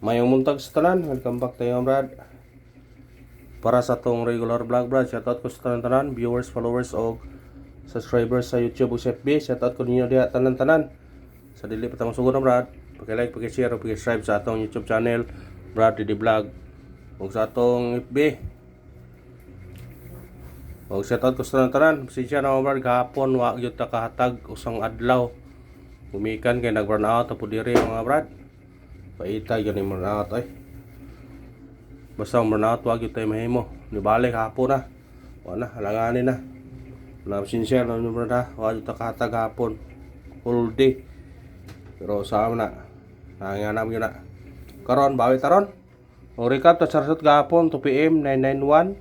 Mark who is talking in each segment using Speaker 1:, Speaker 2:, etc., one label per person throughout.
Speaker 1: Mayong muntag sa tanan, welcome back tayo Brad. Para sa tong regular vlog Brad, shoutout ko sa tanan-tanan, viewers, followers o subscribers sa YouTube o FB. Shoutout ko ninyo diha tanan-tanan. Sa dili pa tamo sugod na Brad, paki-like, paki-share o paki-subscribe sa atong YouTube channel Brad Didi Vlog o sa atong FB. O shoutout ko sa tanan-tanan, pasensya na Brad, kahapon wa gyud ta kahatag usang adlaw. Gumikan kay nag-burn out apo diri mga Brad. Paita yun yung burnout ay. Basta ang burnout wag yung tayo mahimo. Nibalik hapon na. Wala na, halanganin na. Wala sincere na yung burnout. Wag yung takatag hapon. Whole day. Pero saan na. Nanganap yun na. Karon, bawi taron. O recap ta sarsot kahapon 2 PM 991.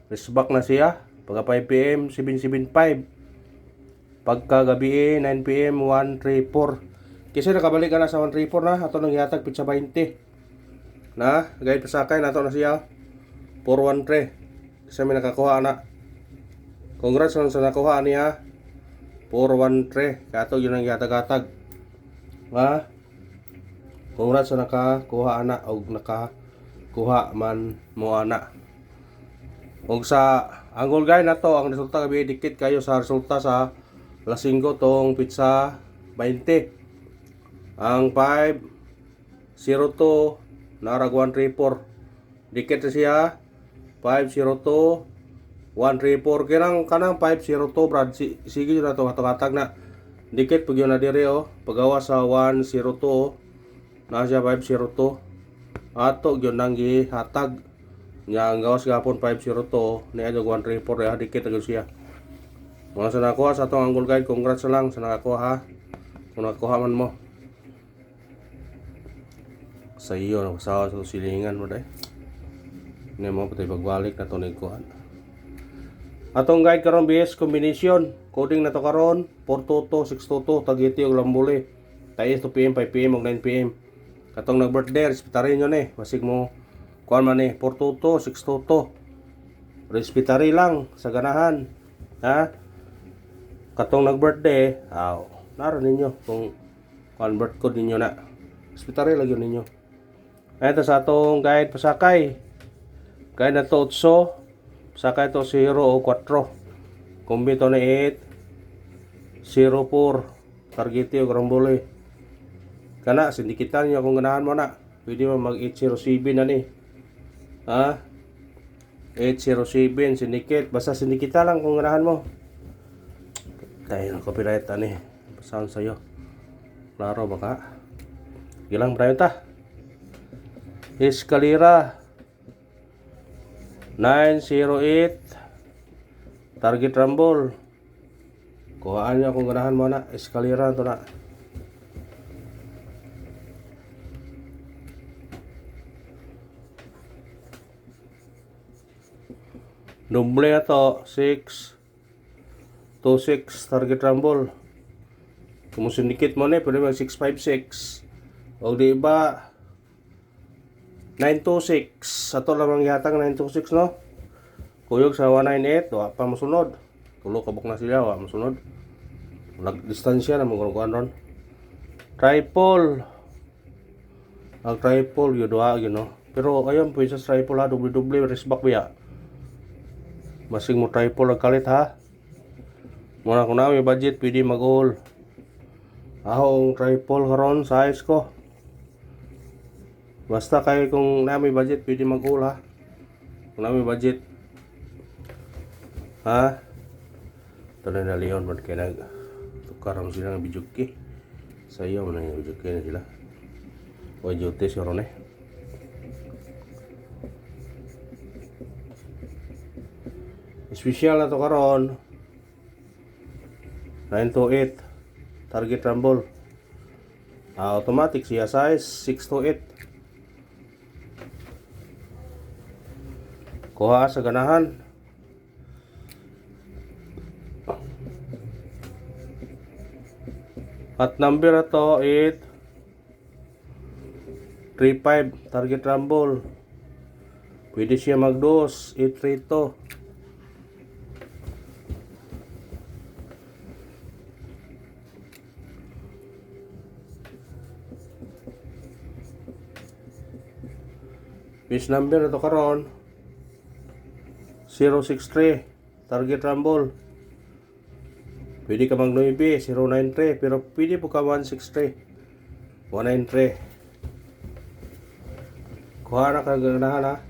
Speaker 1: Resback na siya. Pagka 5 PM 775. Pagka gabi 9 PM 134. Kasi nakabalik ka na sa 134 na. Ato nang yatag pizza 20. Na, gayet pasakay na ito na siya. 413. Kasi may nakakuha na. Congrats sa nakuha niya. 413. Kato yun ang yatag-atag. Ha? Congrats sa nakakuha na. O nakakuha man mo ana. O sa anggol guy na to, ang resulta gabi dikit kayo sa resulta sa lasinggo tong pizza 20. Ang 502 narag 134. Dikit na siya 502 134. Kirang kanang 502 Brad. Sige yun na ito hatag na. Dikit pag yun na dire pagawa sa 102 na siya 502. Ato yun nang gihatag. Nga gawas gapon 502 niya yung 134 ya. Dikit na siya. Mga sa nakuha sa itong angle guide. Congrats lang sa nakakuha ha. Kung nakakuha man mo. Sa iyo na sa silingan mo dai. Ni mo patay pagbalik na to ni kuan. Atong guide karon BS combination. Coding na to karon 422 622 Tagiti og Lambuli. Tayo 2 PM 5 PM ug 9 PM. Katong nag-birthday respetary nyo ni. Basig mo kuan man ni 422 622. Respetary lang sa ganahan. Ha? Katong nag-birthday, naroon ninyo kung convert code ninyo na. Respetary lang yun ninyo. Ito sa atong guide pasakay. Guide na to 8. Pasakay to 0 o 4. Kumbi to na 8. 04. Targeti o Grambuli. Kana, sindikitan nyo kung ganahan mo na. Pwede mo mag 807 na ni. Ha? 807 sindikit. Basta sindikita lang kung ganahan mo. Tayo ng copyright ani. Pasahan sa'yo. Klaro baka. Gilang brayo ta. Escalera 908 Target Rumble. Kuhaan niya kung ganahan mo na. Escalera ito na. Doble na to 626 Target Rumble. Kung sindikit mo na pwede mag 656. O di ba 926. Ato lamang yatang 926 no. Kuyog sa 198 wa pa mosunod. Tulo kabuk na sila wa mosunod. Nagdistansya na magkuan ron. Triple. Ang triple yun doa yun no. Pero ayun po sa triple ha, double resback biya. Masing mo triple ang kalit ha. Muna kung na may budget pwede mag-all. Ahong triple karon size ko. Basta kayo kung na may budget pwede mag-all ha. Kung na may budget. Ha? Ito na Leon ba't kaya nagtukarang sila ng bijuki. Sa iyo mo na yung bijuki na sila. O jute si Ron Special na to karon 928 Target Rumble. Automatic siya size 628. Kuha sa ganahan. At number na to 835 Target Rumble. Pwede siya mag-dos 832. Base number na to karon 063 target rumble. Pwede ka mag 9 093 pero pwede po ka 163 193. Kuha na ka ganahan ha.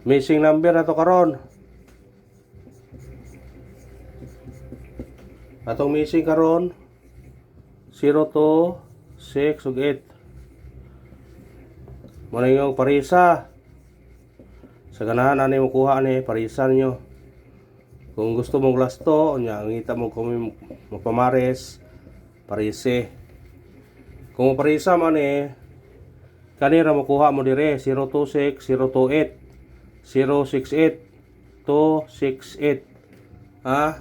Speaker 1: Missing number na to karon. Atong missing karon 0 to 6 ug 8. Muna yung parisa. Sa ganahan ani mo kuha ni parisa niyo. Kung gusto mong lasto, nya ngita mo kung mapamares parise. Kung parisa man kanira mo kuha mo dire 026 028 068 268.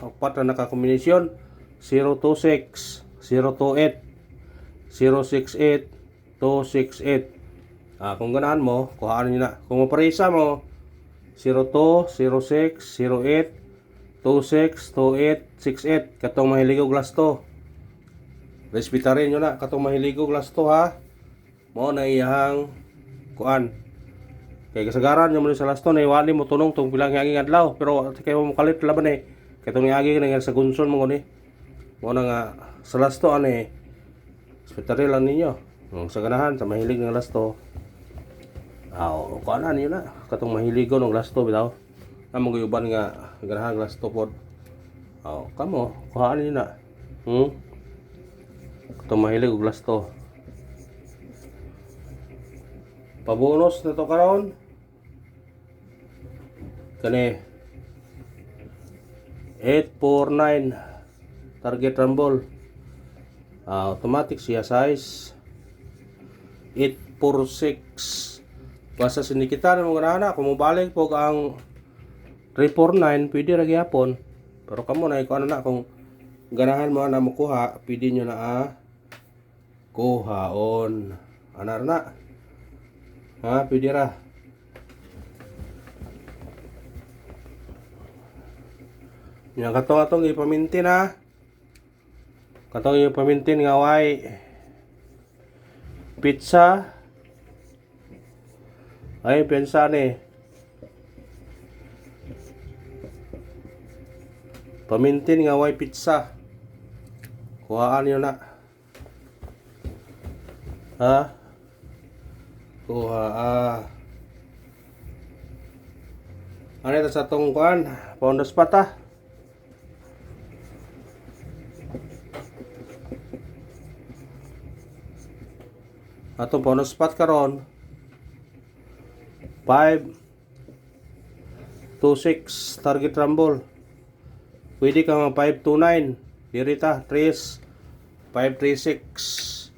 Speaker 1: Upat na nakakombinasyon 026 028 068 268. Kung ganahan mo, kuhaan nyo na. Kung maparisa mo, 02, 06, 08, 26, 28, 68. Katong mahiligog lasto. Respetarin nyo na. Katong mahiligog lasto ha. Mo na iyahang kuan. Kaya kasagaran nyo mo sa lasto na iwali mo tunong tong bilang hanging adlaw. Pero kayo mo kalit laban Kaya itong hanging na sa gunson mo ni. Mo na nga sa lasto respetarin lang ninyo. Sa ganahan, sa mahilig ng lasto. Kuanan yun na. Katong mahiligo ng lasto bitaw. Among guyuban nga ganahan lasto pod. Kamo, kuhaan yun na. Katong mahilig og lasto. Pabonus na to karon. Kani 849 target rumble. Automatic siya size 846. Basta sinikitan mo ganahan kung mobalik po ang 349 pwede ra gyapon. Pero kamo na ikaw na kung ganahan mo na makuha, pwede nyo na kuhaon. Anar na. Pwede ra. Yang katong ipamintin Katong ipamintin nga way pizza. Ay, pensa pamintin nga way pizza. Kuhaan nyo na. Kuha. Ano ito sa itong kuhaan? Pound spot Atong pound spot karon 526 target rumble. Pwede ka mga 529. Dirita 3 536.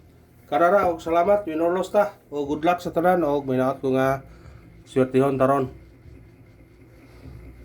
Speaker 1: Karara og salamat, winorlos ta. O good luck sa tanan og minaot ko nga swertihon taron.